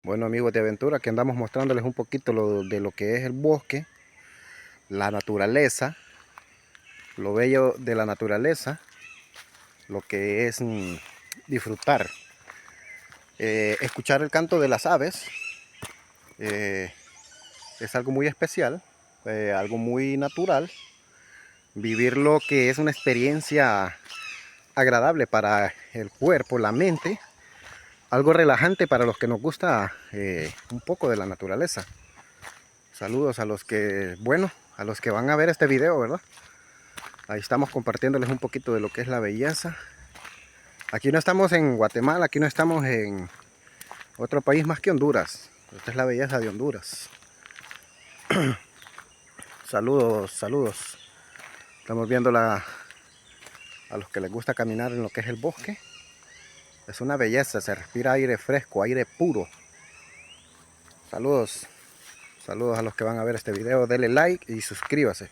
Bueno, amigos de aventura, que andamos mostrándoles un poquito de lo que es el bosque, la naturaleza, lo bello de la naturaleza, lo que es disfrutar, escuchar el canto de las aves. Es algo muy especial, algo muy natural. Vivir lo que es una experiencia agradable para el cuerpo, la mente, algo relajante para los que nos gusta un poco de la naturaleza. Saludos a los que, bueno, a los que van a ver este video, ¿verdad? Ahí estamos compartiéndoles un poquito de lo que es la belleza. Aquí no estamos en Guatemala, aquí no estamos en otro país más que Honduras. Esta es la belleza de Honduras. Saludos, saludos. Estamos viendo a los que les gusta caminar en lo que es el bosque. Es una belleza, se respira aire fresco, aire puro. Saludos, saludos a los que van a ver este video. Denle like y suscríbase.